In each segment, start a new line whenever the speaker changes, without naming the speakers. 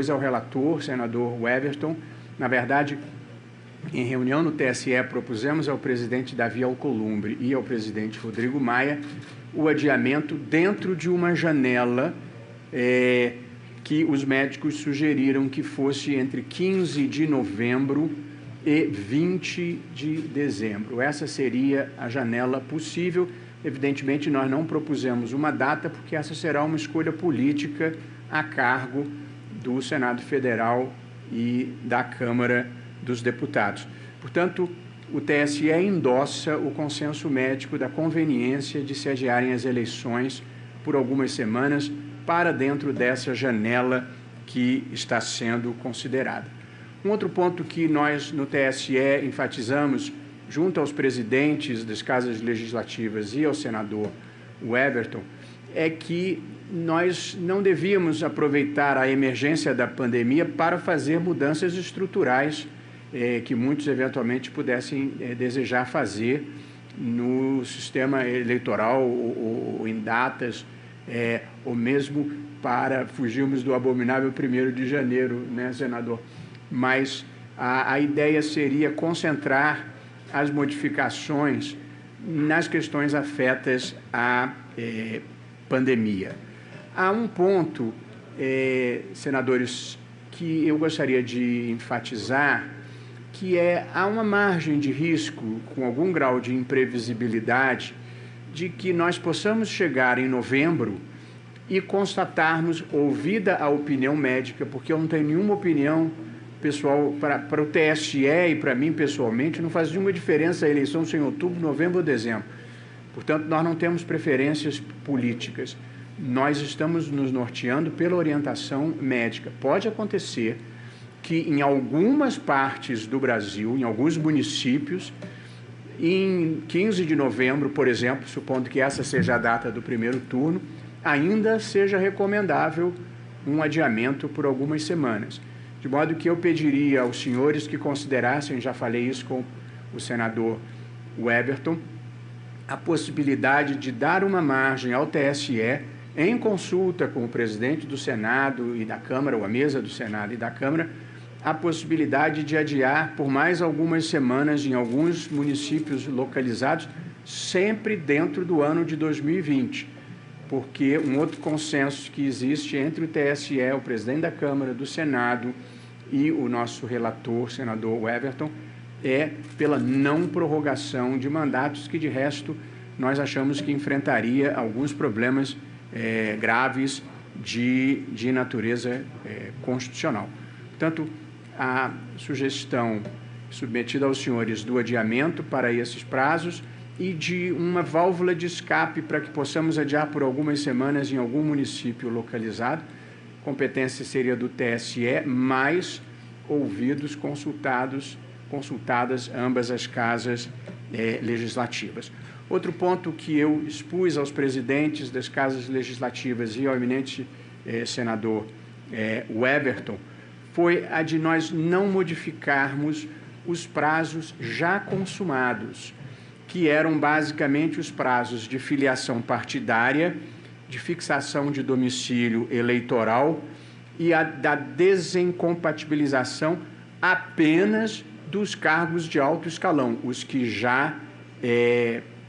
depois ao relator, senador Weverton. Na verdade, em reunião no TSE, propusemos ao presidente Davi Alcolumbre e ao presidente Rodrigo Maia o adiamento dentro de uma janela que os médicos sugeriram que fosse entre 15 de novembro e 20 de dezembro. Essa seria a janela possível. Evidentemente, nós não propusemos uma data, porque essa será uma escolha política a cargo do Senado Federal e da Câmara dos Deputados. Portanto, o TSE endossa o consenso médico da conveniência de se adiarem as eleições por algumas semanas para dentro dessa janela que está sendo considerada. Um outro ponto que nós, no TSE, enfatizamos, junto aos presidentes das casas legislativas e ao senador Weverton, é que nós não devíamos aproveitar a emergência da pandemia para fazer mudanças estruturais que muitos eventualmente pudessem desejar fazer no sistema eleitoral ou em datas, ou mesmo para fugirmos do abominável 1º de janeiro, né, senador? Mas a ideia seria concentrar as modificações nas questões afetas à pandemia. Há um ponto, senadores, que eu gostaria de enfatizar, que há uma margem de risco, com algum grau de imprevisibilidade, de que nós possamos chegar em novembro e constatarmos, ouvida a opinião médica, porque eu não tenho nenhuma opinião pessoal para o TSE e para mim pessoalmente, não faz nenhuma diferença a eleição ser em outubro, novembro ou dezembro. Portanto, nós não temos preferências políticas. Nós estamos nos norteando pela orientação médica. Pode acontecer que em algumas partes do Brasil, em alguns municípios, em 15 de novembro, por exemplo, supondo que essa seja a data do primeiro turno, ainda seja recomendável um adiamento por algumas semanas. De modo que eu pediria aos senhores que considerassem, já falei isso com o senador Weverton, a possibilidade de dar uma margem ao TSE, em consulta com o presidente do Senado e da Câmara, ou a mesa do Senado e da Câmara, a possibilidade de adiar por mais algumas semanas em alguns municípios localizados, sempre dentro do ano de 2020, porque um outro consenso que existe entre o TSE, o presidente da Câmara, do Senado e o nosso relator, senador Weverton, é pela não prorrogação de mandatos, que de resto nós achamos que enfrentaria alguns problemas graves de natureza constitucional. Portanto, a sugestão submetida aos senhores do adiamento para esses prazos e de uma válvula de escape para que possamos adiar por algumas semanas em algum município localizado. Competência seria do TSE, mais ouvidos, consultadas ambas as casas legislativas. Outro ponto que eu expus aos presidentes das casas legislativas e ao eminente senador Weverton foi a de nós não modificarmos os prazos já consumados, que eram basicamente os prazos de filiação partidária, de fixação de domicílio eleitoral e da desincompatibilização apenas dos cargos de alto escalão, os que já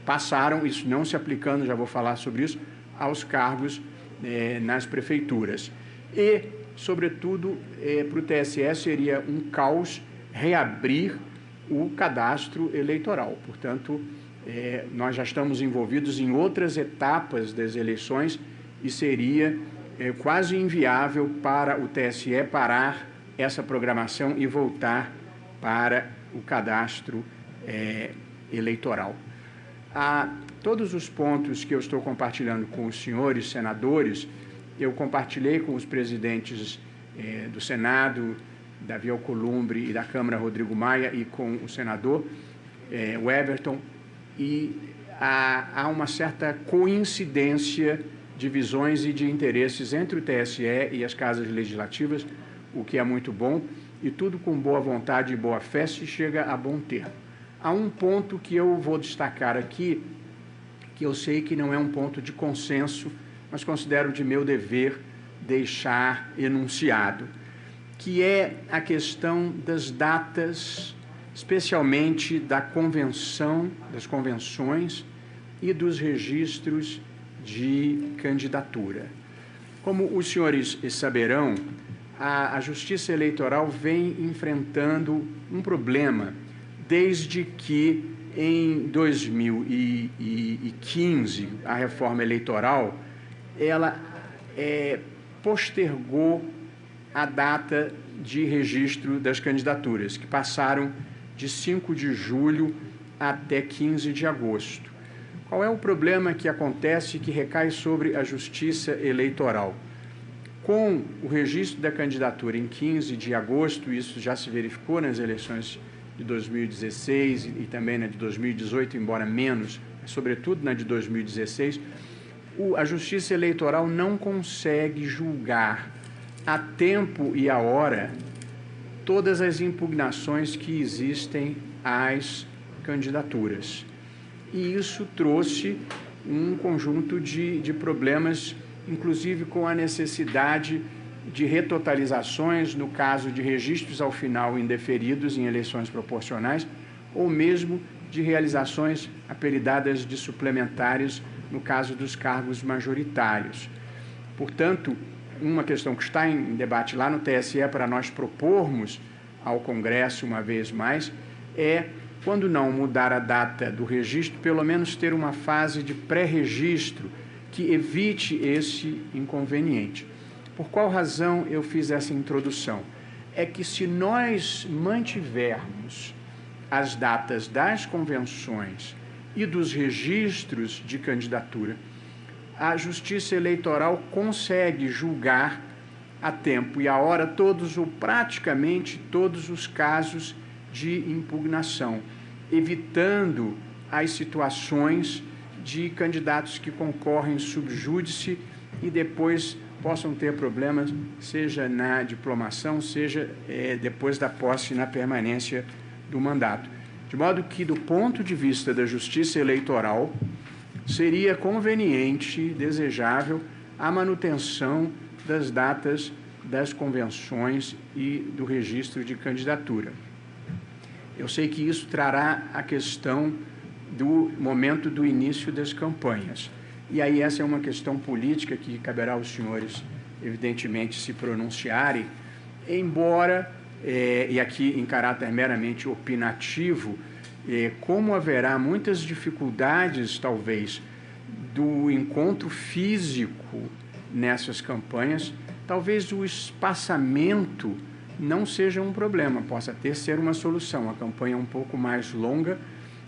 passaram, isso não se aplicando, já vou falar sobre isso, aos cargos nas prefeituras. E, sobretudo, para o TSE seria um caos reabrir o cadastro eleitoral. Portanto, nós já estamos envolvidos em outras etapas das eleições e seria quase inviável para o TSE parar essa programação e voltar para o cadastro eleitoral. Todos os pontos que eu estou compartilhando com os senhores senadores, eu compartilhei com os presidentes do Senado, Davi Alcolumbre, e da Câmara, Rodrigo Maia, e com o senador Weverton, e há uma certa coincidência de visões e de interesses entre o TSE e as casas legislativas, o que é muito bom, e tudo com boa vontade e boa fé se chega a bom termo. Há um ponto que eu vou destacar aqui, que eu sei que não é um ponto de consenso, mas considero de meu dever deixar enunciado. que é a questão das datas, especialmente das convenções e dos registros de candidatura. Como os senhores saberão, a Justiça Eleitoral vem enfrentando um problema desde que, em 2015, a reforma eleitoral, ela postergou a data de registro das candidaturas, que passaram de 5 de julho até 15 de agosto. Qual é o problema que acontece que recai sobre a Justiça Eleitoral? Com o registro da candidatura em 15 de agosto, isso já se verificou nas eleições de 2016 e também na de 2018, embora menos, mas sobretudo na de 2016, a Justiça Eleitoral não consegue julgar a tempo e a hora todas as impugnações que existem às candidaturas. E isso trouxe um conjunto de problemas, inclusive com a necessidade de retotalizações no caso de registros ao final indeferidos em eleições proporcionais, ou mesmo de realizações apelidadas de suplementares no caso dos cargos majoritários. Portanto, uma questão que está em debate lá no TSE para nós propormos ao Congresso uma vez mais é, quando não mudar a data do registro, pelo menos ter uma fase de pré-registro que evite esse inconveniente. Por qual razão eu fiz essa introdução? É que se nós mantivermos as datas das convenções e dos registros de candidatura, a Justiça Eleitoral consegue julgar a tempo e a hora todos ou praticamente todos os casos de impugnação, evitando as situações de candidatos que concorrem sub júdice e depois possam ter problemas, seja na diplomação, seja depois da posse na permanência do mandato. De modo que, do ponto de vista da Justiça Eleitoral, seria conveniente, desejável, a manutenção das datas das convenções e do registro de candidatura. Eu sei que isso trará a questão do momento do início das campanhas. E aí essa é uma questão política que caberá aos senhores, evidentemente, se pronunciarem, embora, e aqui em caráter meramente opinativo, como haverá muitas dificuldades, talvez, do encontro físico nessas campanhas, talvez o espaçamento não seja um problema, possa ser uma solução. A campanha é um pouco mais longa,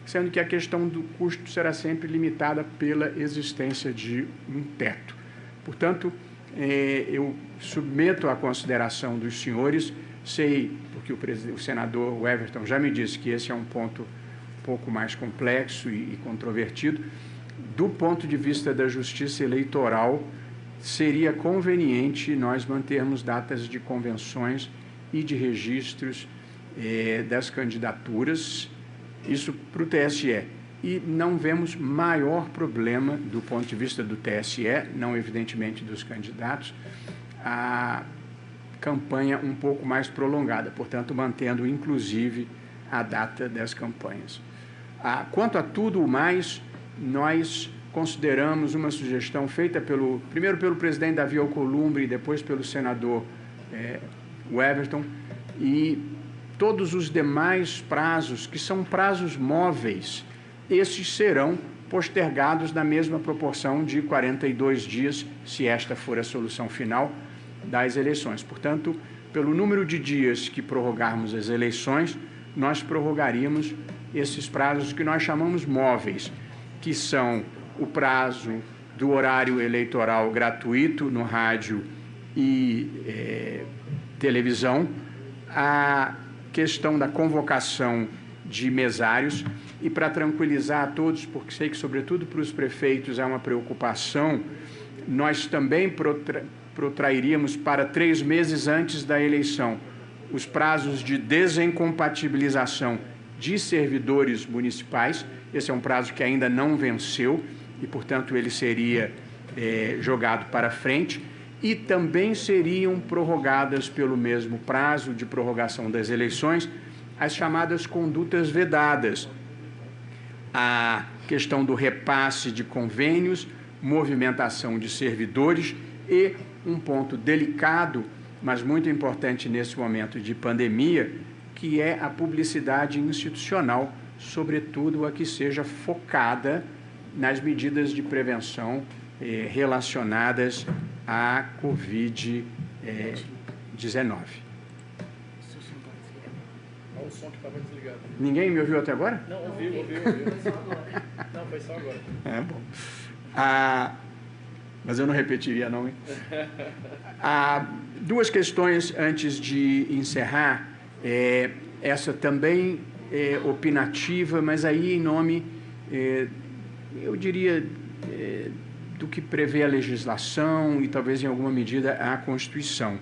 sendo que a questão do custo será sempre limitada pela existência de um teto. Portanto, eu submeto à consideração dos senhores, sei, porque o senador Everton já me disse que esse é um ponto um pouco mais complexo e controvertido, do ponto de vista da Justiça Eleitoral, seria conveniente nós mantermos datas de convenções e de registros das candidaturas, isso para o TSE. E não vemos maior problema do ponto de vista do TSE, não evidentemente dos candidatos, a campanha um pouco mais prolongada, portanto, mantendo inclusive a data das campanhas. Quanto a tudo o mais, nós consideramos uma sugestão feita primeiro pelo presidente Davi Alcolumbre e depois pelo senador Everton, e todos os demais prazos, que são prazos móveis, esses serão postergados na mesma proporção de 42 dias, se esta for a solução final das eleições. Portanto, pelo número de dias que prorrogarmos as eleições, nós prorrogaríamos esses prazos que nós chamamos móveis, que são o prazo do horário eleitoral gratuito no rádio e televisão, a questão da convocação de mesários, e para tranquilizar a todos, porque sei que, sobretudo para os prefeitos, é uma preocupação, nós também protrairíamos para 3 meses antes da eleição os prazos de desincompatibilização de servidores municipais. Esse é um prazo que ainda não venceu e, portanto, ele seria jogado para frente. e também seriam prorrogadas pelo mesmo prazo de prorrogação das eleições as chamadas condutas vedadas, a questão do repasse de convênios, movimentação de servidores e um ponto delicado, mas muito importante nesse momento de pandemia, que é a publicidade institucional, sobretudo a que seja focada nas medidas de prevenção relacionadas à Covid-19.
Olha o som que estava desligado.
Ninguém me ouviu até agora?
Não, ouviu. Não, foi só agora.
É bom. Mas eu não repetiria, não, hein? Duas questões antes de encerrar. Essa também é opinativa, mas aí em nome, eu diria, do que prevê a legislação e talvez em alguma medida a Constituição,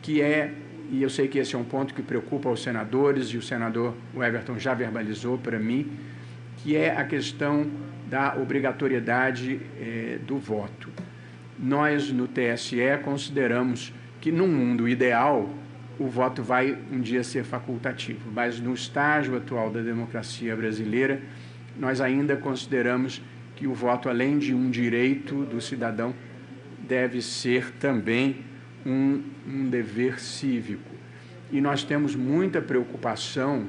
que é, e eu sei que esse é um ponto que preocupa os senadores, e o senador Everton já verbalizou para mim, que é a questão da obrigatoriedade do voto. Nós, no TSE, consideramos que, num mundo ideal, o voto vai um dia ser facultativo, mas no estágio atual da democracia brasileira, nós ainda consideramos que o voto, além de um direito do cidadão, deve ser também um dever cívico. E nós temos muita preocupação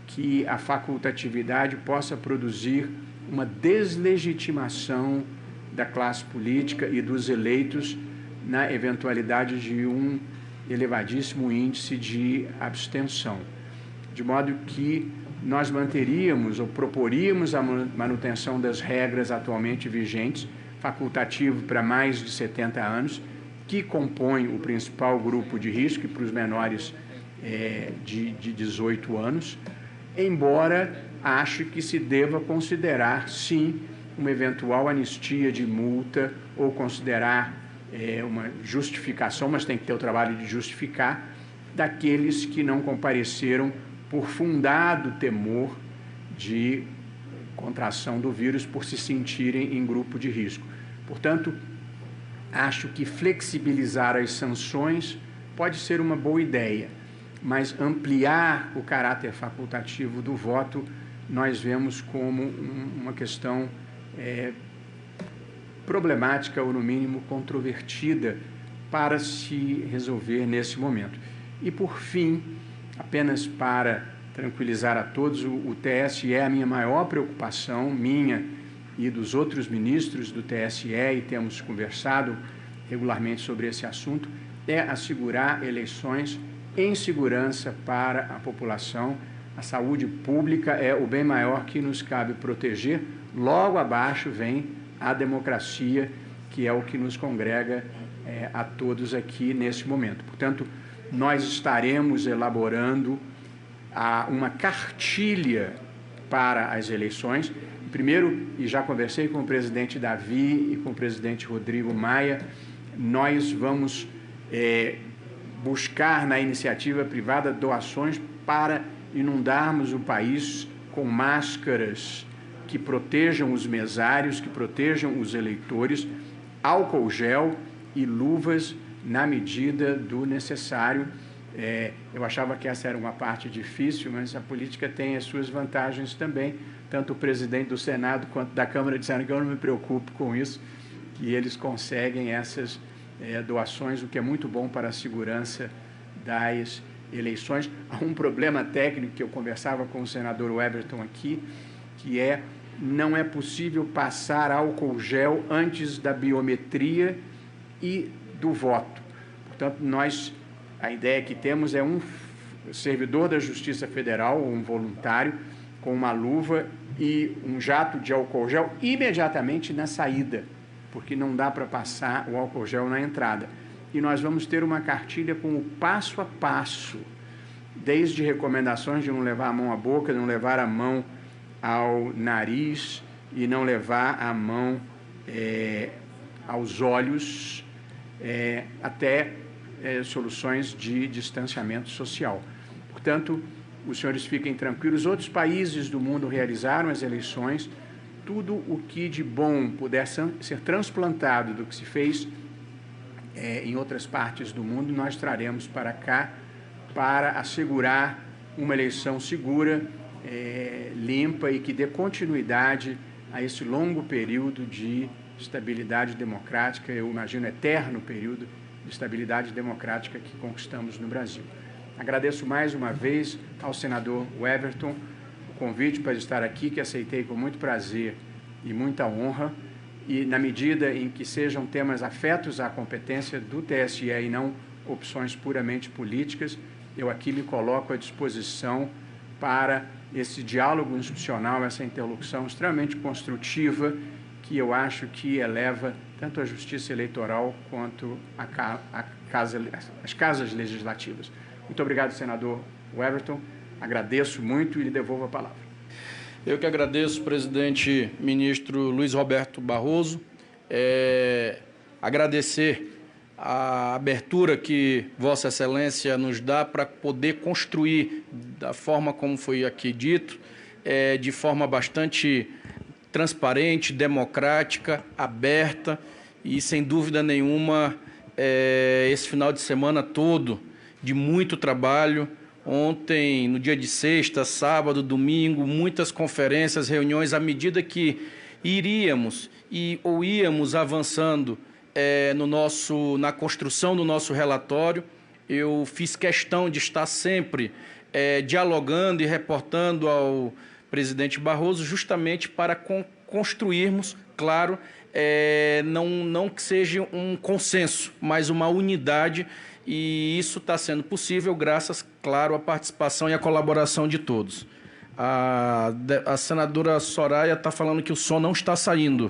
que a facultatividade possa produzir uma deslegitimação da classe política e dos eleitos na eventualidade de um elevadíssimo índice de abstenção. De modo que nós manteríamos ou proporíamos a manutenção das regras atualmente vigentes, facultativo para mais de 70 anos, que compõe o principal grupo de risco, e para os menores de 18 anos, embora ache que se deva considerar, sim, uma eventual anistia de multa ou considerar uma justificação, mas tem que ter o trabalho de justificar, daqueles que não compareceram por fundado temor de contração do vírus, por se sentirem em grupo de risco. Portanto, acho que flexibilizar as sanções pode ser uma boa ideia, mas ampliar o caráter facultativo do voto nós vemos como uma questão problemática ou, no mínimo, controvertida para se resolver nesse momento. E, por fim, apenas para tranquilizar a todos, o TSE é a minha maior preocupação, minha e dos outros ministros do TSE, e temos conversado regularmente sobre esse assunto, é assegurar eleições em segurança para a população. A saúde pública é o bem maior que nos cabe proteger. Logo abaixo vem a democracia, que é o que nos congrega a todos aqui nesse momento. Portanto, nós estaremos elaborando uma cartilha para as eleições. Primeiro, e já conversei com o presidente Davi e com o presidente Rodrigo Maia, nós vamos buscar na iniciativa privada doações para inundarmos o país com máscaras que protejam os mesários, que protejam os eleitores, álcool gel e luvas na medida do necessário. Eu achava que essa era uma parte difícil, mas a política tem as suas vantagens também. Tanto o presidente do Senado quanto da Câmara disseram que eu não me preocupo com isso, que eles conseguem essas doações, o que é muito bom para a segurança das eleições. Há um problema técnico que eu conversava com o senador Everton aqui, que não é possível passar álcool gel antes da biometria e do voto. Portanto, a ideia que temos é um servidor da Justiça Federal, um voluntário, com uma luva e um jato de álcool gel imediatamente na saída, porque não dá para passar o álcool gel na entrada. E nós vamos ter uma cartilha com o passo a passo, desde recomendações de não levar a mão à boca, não levar a mão ao nariz e não levar a mão aos olhos, até soluções de distanciamento social. Portanto, os senhores fiquem tranquilos. Outros países do mundo realizaram as eleições. Tudo o que de bom puder ser transplantado do que se fez em outras partes do mundo, nós traremos para cá para assegurar uma eleição segura, limpa e que dê continuidade a esse longo período de estabilidade democrática, eu imagino eterno período de estabilidade democrática que conquistamos no Brasil. Agradeço mais uma vez ao senador Weverton o convite para estar aqui, que aceitei com muito prazer e muita honra, e na medida em que sejam temas afetos à competência do TSE e não opções puramente políticas, eu aqui me coloco à disposição para esse diálogo institucional, essa interlocução extremamente construtiva, que eu acho que eleva tanto a justiça eleitoral quanto as casas legislativas. Muito obrigado, senador Weverton. Agradeço muito e lhe devolvo a palavra.
Eu que agradeço, presidente ministro Luiz Roberto Barroso. Agradecer a abertura que Vossa Excelência nos dá para poder construir, da forma como foi aqui dito, de forma bastante transparente, democrática, aberta e, sem dúvida nenhuma, esse final de semana todo de muito trabalho. Ontem, no dia de sexta, sábado, domingo, muitas conferências, reuniões, à medida que iríamos ou íamos avançando na construção do nosso relatório, eu fiz questão de estar sempre dialogando e reportando ao presidente Barroso, justamente para construirmos, claro, não que seja um consenso, mas uma unidade, e isso está sendo possível graças, claro, à participação e à colaboração de todos. A senadora Soraya está falando que o som não está saindo.